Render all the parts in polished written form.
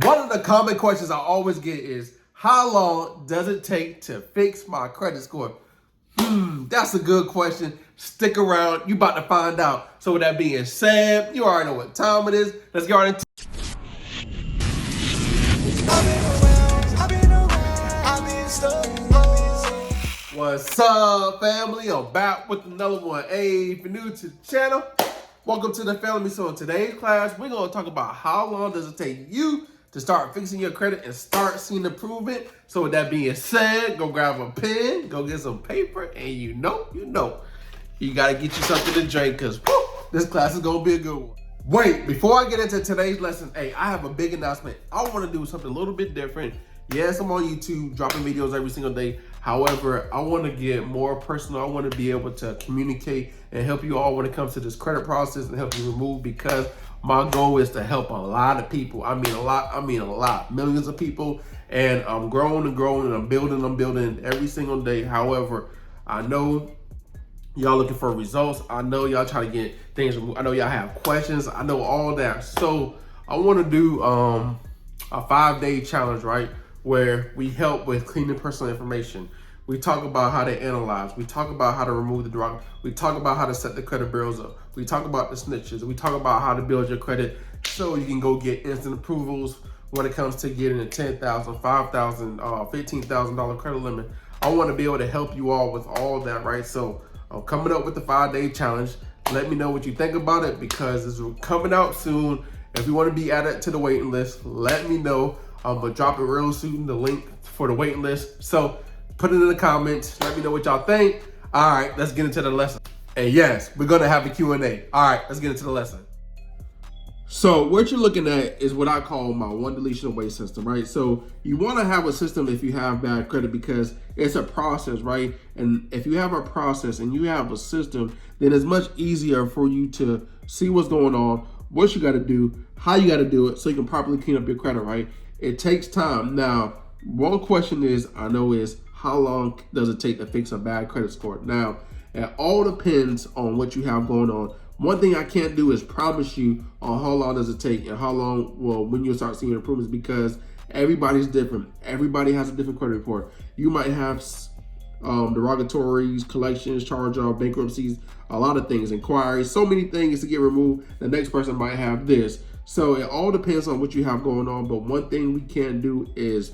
One of the common questions I always get is, how long does it take to fix my credit score? That's a good question. Stick around. You about to find out. So with that being said, you already know what time it is. Let's get right into What's up, family? I'm back with another one. Hey, if you're new to the channel, welcome to the family. So in today's class, we're going to talk about how long does it take you to start fixing your credit and start seeing improvement. So with that being said, go grab a pen, go get some paper, and you know, you got to get you something to drink because this class is going to be a good one. Wait, before I get into today's lesson, hey, I have a big announcement. I want to do something a little bit different. Yes, I'm on YouTube dropping videos every single day. However, I want to get more personal. I want to be able to communicate and help you all when it comes to this credit process and help you remove, because my goal is to help a lot of people. I mean a lot, millions of people. And I'm growing and growing and I'm building every single day. However, I know y'all looking for results. I know y'all trying to get things removed. I know y'all have questions. I know all that. So I want to do a 5-day challenge, right? Where we help with cleaning personal information. We talk about how to analyze. We talk about how to remove the drug. We talk about how to set the credit bureaus up. We talk about the snitches. We talk about how to build your credit so you can go get instant approvals when it comes to getting a $10,000, $5,000, $15,000 credit limit. I want to be able to help you all with all that, right? So I'm coming up with the 5-day challenge. Let me know what you think about it, because it's coming out soon. If you want to be added to the waiting list, let me know. I'm gonna drop it real soon, the link for the waiting list. So put it in the comments. Let me know what y'all think. All right, let's get into the lesson. And yes, we're gonna have a Q&A. All right, let's get into the lesson. So what you're looking at is what I call my one deletion away system, right? So you wanna have a system if you have bad credit, because it's a process, right? And if you have a process and you have a system, then it's much easier for you to see what's going on, what you gotta do, how you gotta do it, so you can properly clean up your credit, right? It takes time. Now, one question is, how long does it take to fix a bad credit score? Now, it all depends on what you have going on. One thing I can't do is promise you on how long does it take and how long, well, when you'll start seeing improvements, because everybody's different. Everybody has a different credit report. You might have derogatories, collections, charge-off, bankruptcies, a lot of things, inquiries, so many things to get removed. The next person might have this. So it all depends on what you have going on. But one thing we can't do is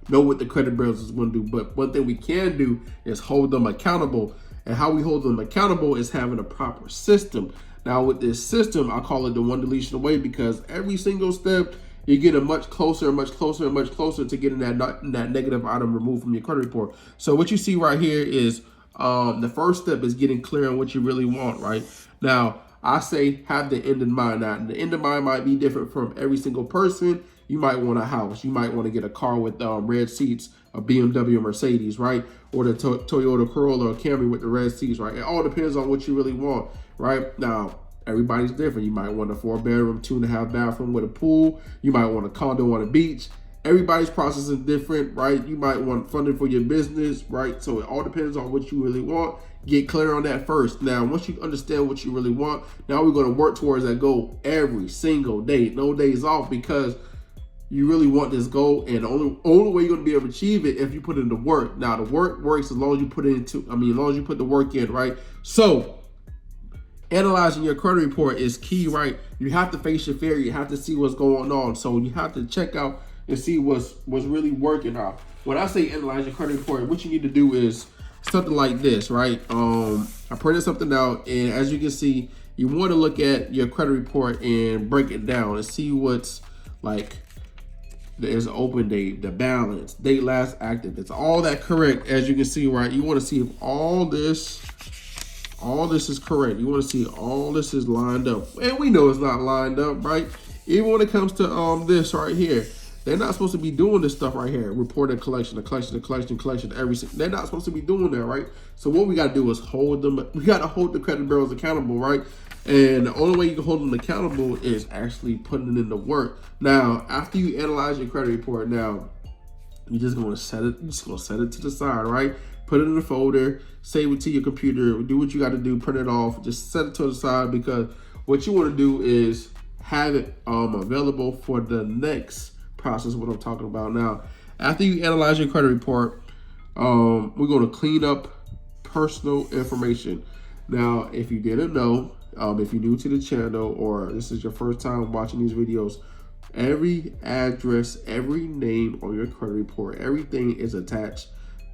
know what the credit bureaus is going to do. But one thing we can do is hold them accountable. And how we hold them accountable is having a proper system. Now with this system, I call it the one deletion away, because every single step, you're getting much closer to getting that negative item removed from your credit report. So what you see right here is the first step is getting clear on what you really want, right? Now, I say have the end in mind. Now, the end in mind might be different from every single person. You might want a house. You might want to get a car with red seats, a BMW or Mercedes, right? Or the Toyota Corolla or Camry with the red seats, right? It all depends on what you really want, right? Now, everybody's different. You might want a 4-bedroom, 2.5 bathroom with a pool. You might want a condo on a beach. Everybody's process is different, right? You might want funding for your business, right? So it all depends on what you really want. Get clear on that first. Now, once you understand what you really want, now we're going to work towards that goal every single day. No days off, because you really want this goal, and the only way you're going to be able to achieve it if you put in the work. Now, the work works as long as you put the work in, right? So analyzing your credit report is key, right? You have to face your fear. You have to see what's going on. So you have to check out and see what's really working out. When I say analyze your credit report, what you need to do is something like this, right? I printed something out, and as you can see, you want to look at your credit report and break it down and see what's like. There's an open date, the balance, date last active. It's all that correct, as you can see, right? You want to see if all this is correct. You want to see all this is lined up. And we know it's not lined up, right? Even when it comes to this right here. They're not supposed to be doing this stuff right here. Reported collection, everything. They're not supposed to be doing that, right? So what we got to do is hold them. We got to hold the credit bureaus accountable, right? And the only way you can hold them accountable is actually putting it in the work. Now, after you analyze your credit report, now you're just going to set it. You're just going to set it to the side, right? Put it in a folder, save it to your computer, do what you got to do, print it off, just set it to the side, because what you want to do is have it available for the next process, what I'm talking about now. After you analyze your credit report, we're going to clean up personal information. Now, if you didn't know, if you're new to the channel or this is your first time watching these videos, every address, every name on your credit report, everything is attached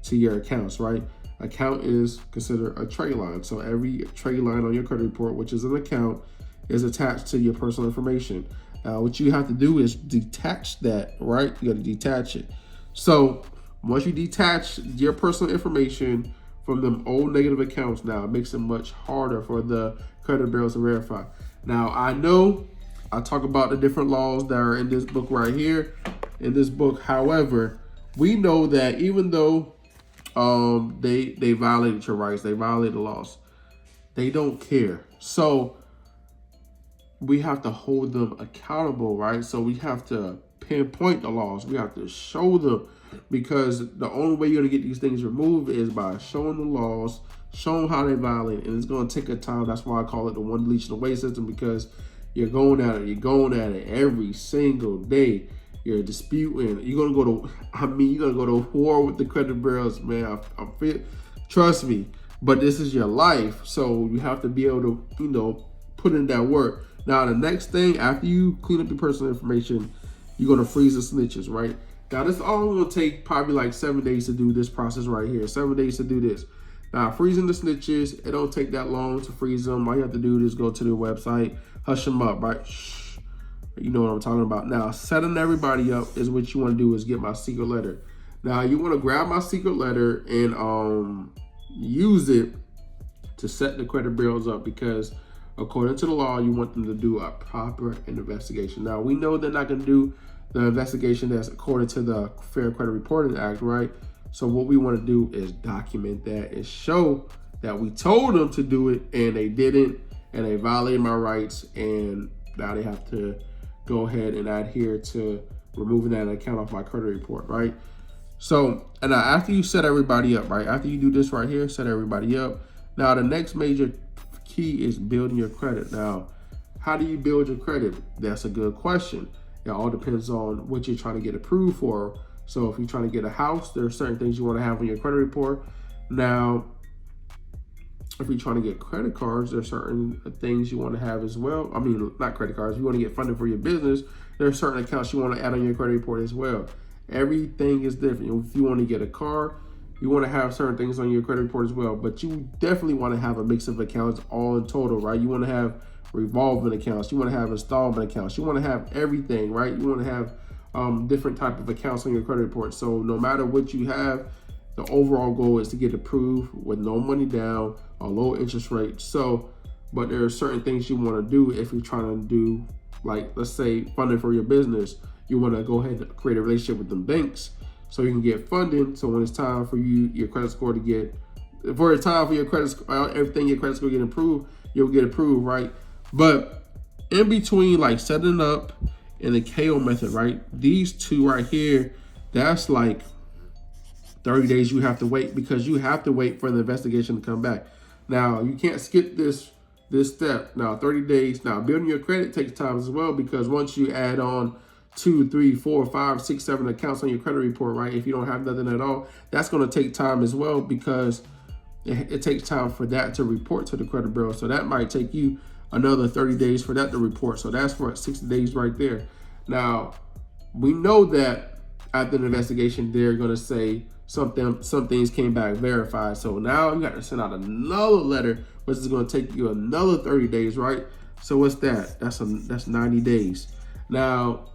to your accounts, right? Account is considered a trade line. So every trade line on your credit report, which is an account, is attached to your personal information. What you have to do is detach that, right? You got to detach it. So once you detach your personal information from them old negative accounts, now it makes it much harder for the credit bureaus to verify. Now, I know I talk about the different laws that are in this book right here, in this book. However, we know that even though they violated your rights, they violated the laws, they don't care. So we have to hold them accountable, right? So we have to pinpoint the laws. We have to show them, because the only way you're going to get these things removed is by showing the laws, showing how they violate, and it's going to take a time. That's why I call it the one deletion away system, because you're going at it every single day. You're disputing. You're gonna go to war with the credit bureaus, man. Trust me. But this is your life, so you have to be able to, put in that work. Now, the next thing after you clean up your personal information, you're gonna freeze the snitches, right? Now, this all gonna take probably like 7 days to do this process right here. 7 days to do this. Now, freezing the snitches, it don't take that long to freeze them. All you have to do is go to the website, hush them up, right? Shh. You know what I'm talking about. Now, setting everybody up is what you want to do, is get my secret letter. Now, you want to grab my secret letter and use it to set the credit bureaus up, because according to the law, you want them to do a proper investigation. Now, we know they're not going to do the investigation that's according to the Fair Credit Reporting Act, right? So what we want to do is document that and show that we told them to do it and they didn't, and they violated my rights, and now they have to go ahead and adhere to removing that account off my credit report, right? So, and now after you set everybody up, right? After you do this right here, set everybody up. Now, the next major key is building your credit. Now, how do you build your credit? That's a good question. It all depends on what you're trying to get approved for. So if you're trying to get a house, there are certain things you want to have on your credit report. Now, if you're trying to get credit cards, there are certain things you want to have as well. I mean, not credit cards. If you want to get funding for your business, there are certain accounts you want to add on your credit report as well. Everything is different. If you want to get a car, you want to have certain things on your credit report as well. But you definitely want to have a mix of accounts all in total, right? You want to have revolving accounts. You want to have installment accounts. You want to have everything, right? You want to have different type of accounts on your credit report. So no matter what you have, the overall goal is to get approved with no money down, a low interest rate. So, but there are certain things you want to do if you're trying to do, like, let's say funding for your business. You want to go ahead and create a relationship with them banks so you can get funding. So when it's time for your credit score to get, for it's time for your credit, everything your credit score get approved, you'll get approved, right? But in between, like setting up and the KO method, right? These two right here, that's like 30 days you have to wait, because you have to wait for the investigation to come back. Now, you can't skip this step. Now, 30 days. Now, building your credit takes time as well, because once you add on 2, 3, 4, 5, 6, 7 accounts on your credit report, right? If you don't have nothing at all, that's going to take time as well, because it takes time for that to report to the credit bureau. So that might take you another 30 days for that to report. So that's for 60 days right there. Now, we know that after the investigation, they're going to say some things came back verified. So now you got to send out another letter, which is going to take you another 30 days, right? So what's that? That's 90 days. Now,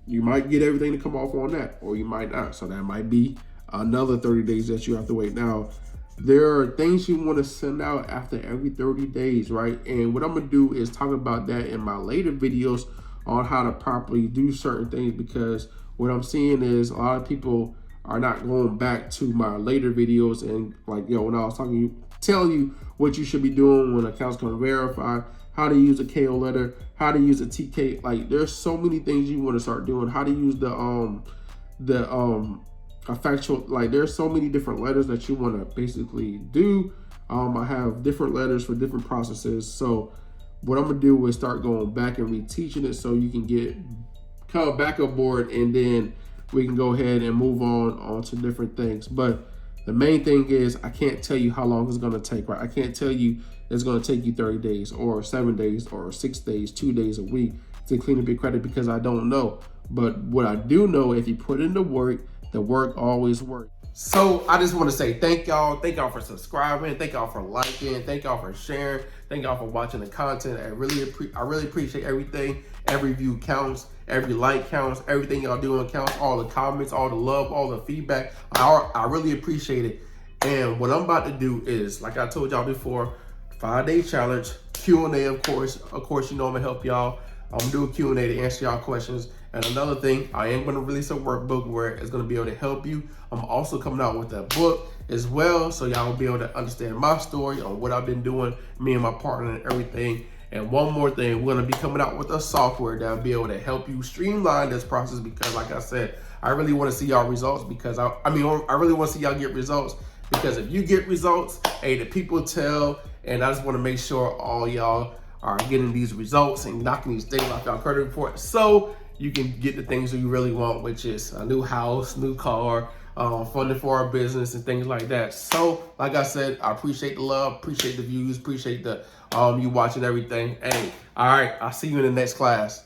you might get everything to come off on that, or you might not. So that might be another 30 days that you have to wait. Now, there are things you want to send out after every 30 days, right? And what I'm going to do is talk about that in my later videos on how to properly do certain things, because what I'm seeing is a lot of people are not going back to my later videos and like, when I was telling you what you should be doing when accounts come verify, how to use a KO letter, how to use a TK. Like, there's so many things you want to start doing. How to use a factual, like, there's so many different letters that you want to basically do. I have different letters for different processes. So what I'm gonna do is start going back and reteaching it so you can get come back aboard, and then we can go ahead and move on to different things. But the main thing is I can't tell you how long it's gonna take, right? I can't tell you it's gonna take you 30 days or 7 days or 6 days, 2 days a week to clean up your credit, because I don't know. But what I do know, if you put in the work always works. So I just want to say thank y'all for subscribing, thank y'all for liking, thank y'all for sharing, thank y'all for watching the content. I really appreciate everything. Every view counts, every like counts, everything y'all doing counts, all the comments, all the love, all the feedback. I really appreciate it. And what I'm about to do is, like I told y'all before, 5-day challenge, Q&A, of course, you know I'm gonna help y'all. I'm gonna do a Q&A to answer y'all questions. And another thing, I am gonna release a workbook where it's gonna be able to help you. I'm also coming out with a book as well, so y'all will be able to understand my story on what I've been doing, me and my partner and everything. And one more thing, we're gonna be coming out with a software that will be able to help you streamline this process, because like I said, I really wanna see y'all results, because I really wanna see y'all get results, because if you get results, hey, the people tell, and I just wanna make sure all y'all are getting these results and knocking these things off y'all credit report, so you can get the things that you really want, which is a new house, new car, funding for our business and things like that. So like I said, I appreciate the love, appreciate the views, appreciate the you watching everything. Hey, all right, I'll see you in the next class.